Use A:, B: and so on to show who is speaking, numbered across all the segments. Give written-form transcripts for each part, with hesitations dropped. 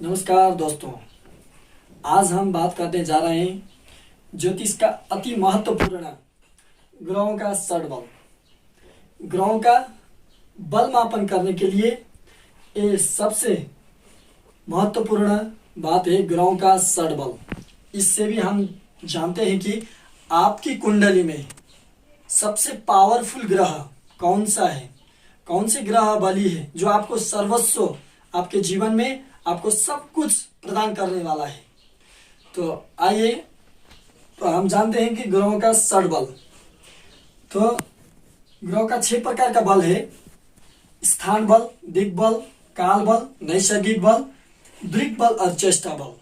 A: नमस्कार दोस्तों, आज हम बात करने जा रहे हैं ज्योतिष का अति महत्वपूर्ण ग्रहों का षडबल। ग्रहों का बल मापन करने के लिए ये सबसे महत्वपूर्ण बात है ग्रहों का षडबल। इससे भी हम जानते हैं कि आपकी कुंडली में सबसे पावरफुल ग्रह कौन सा है, कौन से ग्रह बली है जो आपको सर्वस्व आपके जीवन में आपको सब कुछ प्रदान करने वाला है। तो आइए हम जानते हैं कि ग्रहों का षडबल। तो ग्रहों का 6 प्रकार का बल है: स्थान बल, दिग्बल, काल बल, नैसर्गिक बल, दृक् बल और चेष्टा बल।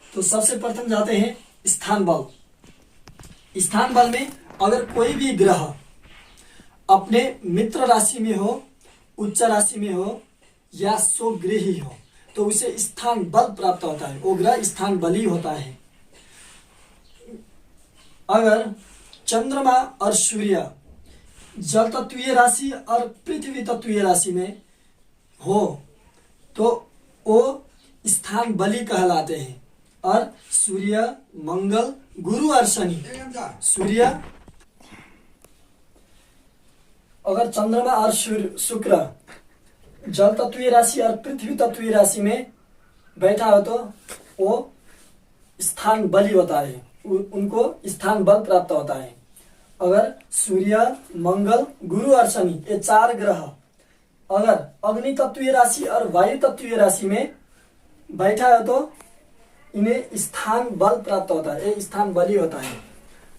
A: तो सबसे प्रथम जाते हैं स्थान बल। स्थान बल में अगर कोई भी ग्रह अपने मित्र राशि में हो, उच्च राशि में हो या स्वगृही हो तो उसे स्थान बल प्राप्त होता है, वो ग्रह स्थान बली होता है। अगर चंद्रमा और सूर्य जल तत्वीय राशि और पृथ्वी तत्वीय राशि में हो तो वो स्थान बली कहलाते हैं। और सूर्य, मंगल, गुरु और शनि, सूर्य अगर चंद्रमा और शुक्र जल तत्वीय राशि और पृथ्वी तत्वीय राशि में बैठा हो तो वो स्थान बली होता है, उनको स्थान बल प्राप्त होता है। अगर सूर्य, मंगल, गुरु और शनि ये 4 ग्रह अगर अग्नि तत्वीय राशि और वायु तत्वीय राशि में बैठा है तो इन्हें स्थान बल प्राप्त होता है, ये स्थान बली होता है।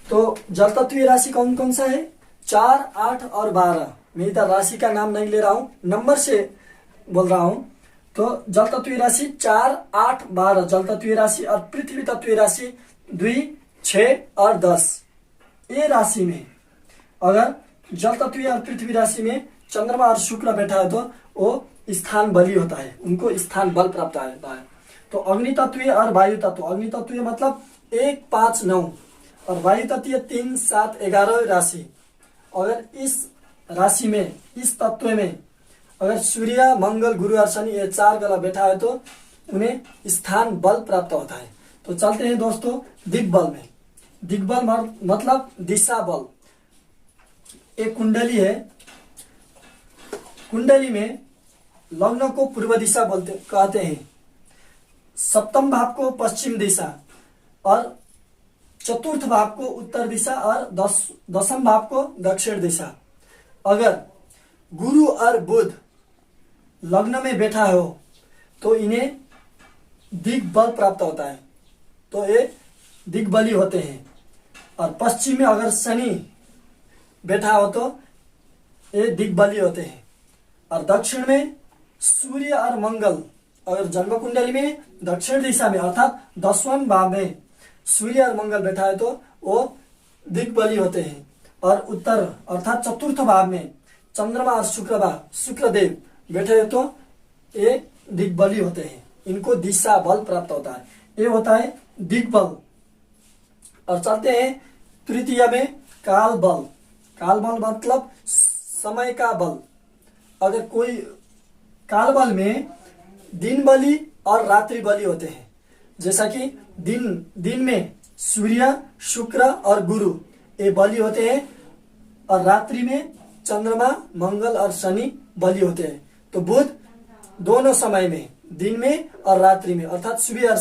A: तो जल तत्वीय राशि कौन कौन सा है? 4, 8 और 12। मैं इधर राशि का नाम नहीं ले रहा हूँ, नंबर से बोल रहा हूँ। तो जल तत्वीय राशि 4, 8, 12 जल तत्वीय राशि और पृथ्वी तत्वीय राशि 2, 6 और 10। ये राशि में अगर जल तत्वीय और पृथ्वी राशि में चंद्रमा और शुक्र बैठा है तो वो स्थान बली होता है, उनको स्थान बल प्राप्त होता है। तो अग्नि तत्वीय और वायु तत्व, अग्नि तत्वीय मतलब 1, 5, 9 और वायु तत्वीय 3, 7, 11 राशि। अगर इस राशि में, इस तत्व में अगर सूर्य, मंगल, गुरु और शनि ये 4 ग्रह बैठा है तो उन्हें स्थान बल प्राप्त होता है। तो चलते हैं दोस्तों दिग्बल में। दिग्बल मतलब दिशा बल। एक कुंडली है, कुंडली में लग्न को पूर्व दिशा बोलते कहते हैं, सप्तम भाव को पश्चिम दिशा और चतुर्थ भाव को उत्तर दिशा और दशम भाव को दक्षिण दिशा। अगर गुरु और बुध लग्न में बैठा हो तो इन्हें दिग्बल प्राप्त होता है, तो ये दिग्बली होते हैं। और पश्चिम में अगर शनि बैठा हो तो ये दिग्बली होते हैं। और दक्षिण में सूर्य और मंगल अगर जन्म कुंडली में दक्षिण दिशा में अर्थात 10वें भाव में सूर्य और मंगल बैठा है तो वो दिग्बली होते हैं। और उत्तर अर्थात चतुर्थ भाव में चंद्रमा और शुक्रदेव बैठे हैं तो ये दिग्बली होते हैं, इनको दिशा बल प्राप्त होता है, ये होता है दिग्बल। और चलते हैं तृतीय में काल बल। काल बल मतलब समय का बल। अगर कोई काल बल में दिन बली और रात्रि बली होते हैं, जैसा कि दिन में सूर्य, शुक्र और गुरु ये बली होते हैं और रात्रि में चंद्रमा, मंगल और शनि बली होते हैं। तो बुध दोनों समय में, दिन में और रात्रि में अर्थात सुबह और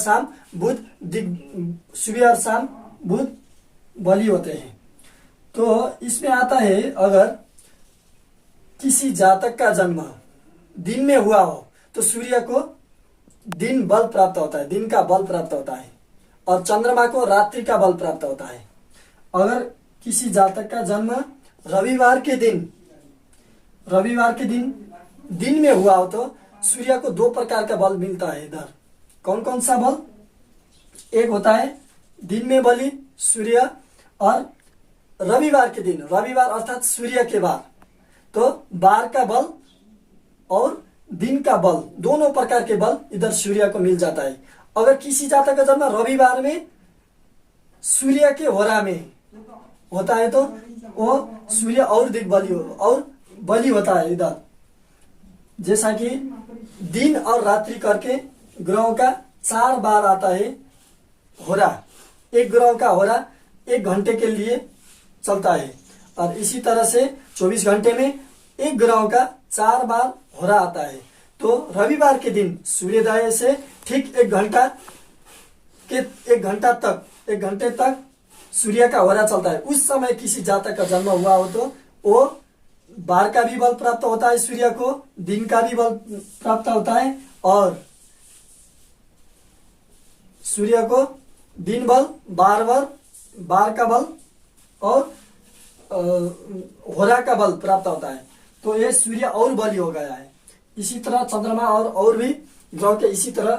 A: शाम बुध बली होते हैं। तो इसमें आता है अगर किसी जातक का जन्म दिन में हुआ हो तो सूर्य को दिन बल प्राप्त होता है, दिन का बल प्राप्त होता है, और चंद्रमा को रात्रि का बल प्राप्त होता है। अगर किसी जातक का जन्म रविवार के दिन में हुआ हो तो सूर्य को 2 प्रकार का बल मिलता है। इधर कौन कौन सा बल? एक होता है दिन में बली सूर्य, और रविवार के दिन, रविवार अर्थात सूर्य के वार, तो वार का बल और दिन का बल, दोनों प्रकार के बल इधर सूर्य को मिल जाता है। अगर किसी जातक का जन्म रविवार में सूर्य के होरा में होता है तो वो सूर्य और दिग्बली और बली होता है इधर। जैसा कि दिन और रात्रि करके ग्रहों का 4 बार आता है होरा। एक ग्रह का होरा 1 घंटे के लिए चलता है और इसी तरह से 24 घंटे में एक ग्रह का 4 बार होरा आता है। तो रविवार के दिन सूर्योदय से ठीक 1 घंटे तक सूर्य का होरा चलता है। उस समय किसी जातक का जन्म हुआ हो तो वो बार का भी बल प्राप्त होता है, सूर्य को दिन का भी बल प्राप्त होता है और सूर्य को दिन बल, बार का बल और होरा का बल प्राप्त होता है। तो ये सूर्य और बली हो गया है। इसी तरह चंद्रमा और भी ग्रह के इसी तरह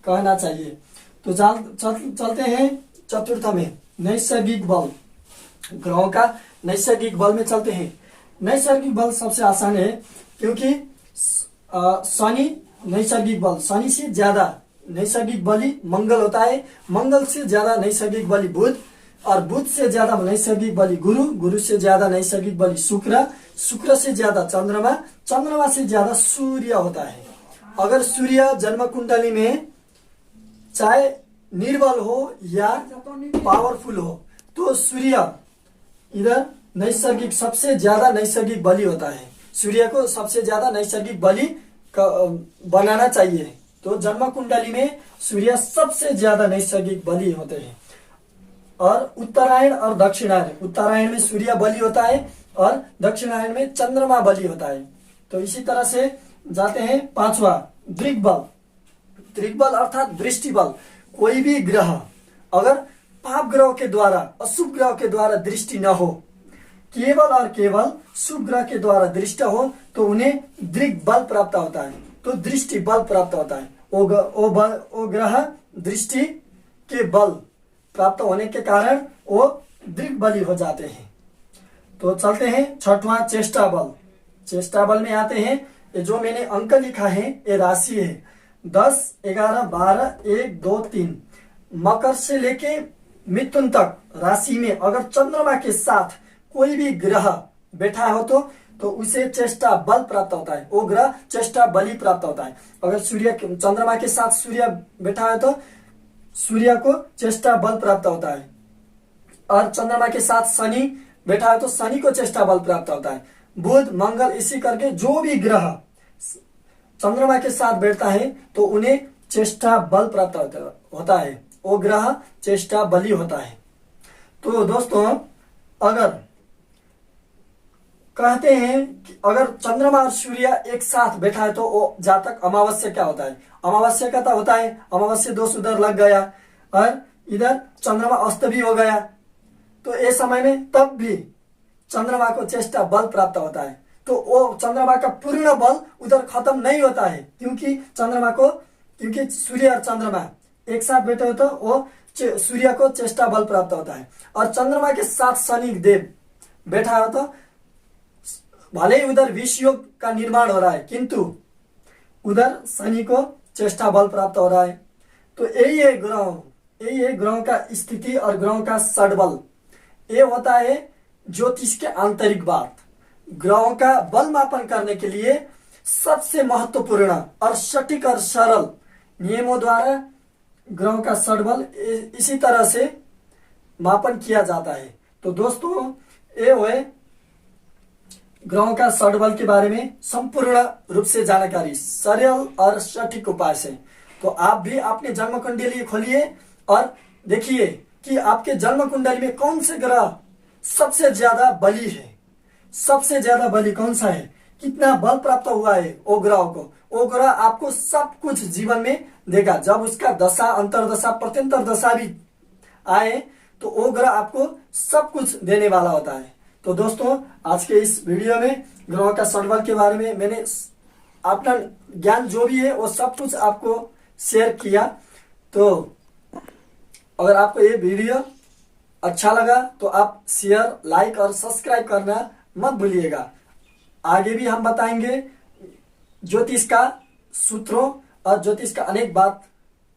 A: कहना चाहिए। तो चलते हैं चतुर्थ में, नैसर्गिक बल। ग्रहों का नैसर्गिक बल में चलते हैं। नैसर्गिक बल सबसे आसान है क्योंकि शनि नैसर्गिक बल, शनि से ज्यादा नैसर्गिक बली मंगल होता है, मंगल से ज्यादा नैसर्गिक बली बुध और बुध से ज्यादा नैसर्गिक बली गुरु, गुरु से ज्यादा नैसर्गिक बली शुक्र, शुक्र से ज्यादा चंद्रमा, चंद्रमा से ज्यादा सूर्य होता है। अगर सूर्य जन्म कुंडली में चाहे निर्बल हो या पावरफुल हो तो सूर्य इधर नैसर्गिक सबसे ज्यादा नैसर्गिक बली होता है। सूर्य को सबसे ज्यादा नैसर्गिक बली बनाना चाहिए। तो जन्म कुंडली में सूर्य सबसे ज्यादा नैसर्गिक बली होते हैं। और उत्तरायण और दक्षिणायन, उत्तरायण में सूर्य बली होता है और दक्षिणायन में चंद्रमा बली होता है। तो इसी तरह से जाते हैं 5वां, दृग्बल। दृग्बल अर्थात दृष्टि बल। कोई भी ग्रह अगर पाप ग्रह के द्वारा, अशुभ ग्रह के द्वारा दृष्टि न हो, केवल और केवल शुभ ग्रह के द्वारा दृष्टि हो तो उन्हें दृग्बल प्राप्त होता है। तो दृष्टि बल प्राप्त होता है। वो ग्रह दृष्टि के बल प्राप्त होने के कारण वो दृग्बली हो जाते हैं। तो चलते हैं 6वां, चेष्टा बल। चेष्टा बल में आते हैं, ये जो मैंने अंक लिखा है ये राशि है 10, 11, 12, 1, 2, 3। मकर से लेके मिथुन तक राशि में अगर चंद्रमा के साथ कोई भी ग्रह बैठा हो तो उसे चेष्टा बल प्राप्त होता है। वो ग्रह चेष्टा बली प्राप्त होता है। अगर चंद्रमा के साथ सूर्य बैठा है तो सूर्य को चेष्टा बल प्राप्त होता है और चंद्रमा के साथ शनि बैठा है तो शनि को चेष्टा बल प्राप्त होता है। बुध, मंगल, इसी करके जो भी ग्रह चंद्रमा के साथ बैठता है तो उन्हें चेष्टा बल प्राप्त होता है। वो ग्रह चेष्टा बली होता है। तो दोस्तों अगर कहते हैं कि अगर चंद्रमा और सूर्य एक साथ बैठा है तो वो जातक अमावस्या क्या होता है, अमावस्या का होता है, अमावस्या दोष उधर लग गया और इधर चंद्रमा अस्त भी हो गया तो इस समय में तब भी चंद्रमा को चेष्टा बल प्राप्त होता है। तो वो चंद्रमा का पूर्ण बल उधर खत्म नहीं होता है क्योंकि सूर्य और चंद्रमा एक साथ बैठे हो तो वो सूर्य को चेष्टा बल प्राप्त होता है और चंद्रमा के साथ शनि देव बैठा हो तो भले ही उधर विष योग का निर्माण हो रहा है किंतु उधर शनि को चेष्टा बल प्राप्त हो रहा है। तो यही है ग्रहों का स्थिति और ग्रहों का षडबल। ये होता है ज्योतिष के आंतरिक बात। ग्रहों का बल मापन करने के लिए सबसे महत्वपूर्ण और सटीक और सरल नियमों द्वारा ग्रहों का षडबल इसी तरह से मापन किया जाता है। तो दोस्तों ये हुए ग्रहों का षडबल के बारे में संपूर्ण रूप से जानकारी सरल और सटीक उपाय से। तो आप भी अपने जन्म कुंडली खोलिए और देखिए कि आपके जन्म कुंडली में कौन से ग्रह सबसे ज्यादा बली है, सबसे ज्यादा बली कौन सा है, कितना बल प्राप्त हुआ है वो ग्रह को। वो ग्रह आपको सब कुछ जीवन में देगा। जब उसका दशा, अंतरदशा, प्रत्यंतर दशा भी आए तो वो ग्रह आपको सब कुछ देने वाला होता है। तो दोस्तों आज के इस वीडियो में ग्रहों का षडबल के बारे में मैंने अपना ज्ञान जो भी है वो सब कुछ आपको शेयर किया। तो अगर आपको ये वीडियो अच्छा लगा तो आप शेयर, लाइक और सब्सक्राइब करना मत भूलिएगा। आगे भी हम बताएंगे ज्योतिष का सूत्रों और ज्योतिष का अनेक बात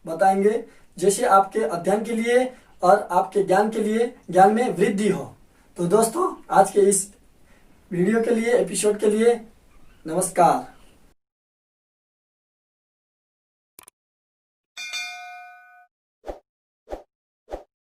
A: बताएंगे जैसे आपके अध्ययन के लिए और आपके ज्ञान के लिए ज्ञान में वृद्धि हो। तो दोस्तों आज के इस वीडियो के लिए, एपिसोड के लिए नमस्कार।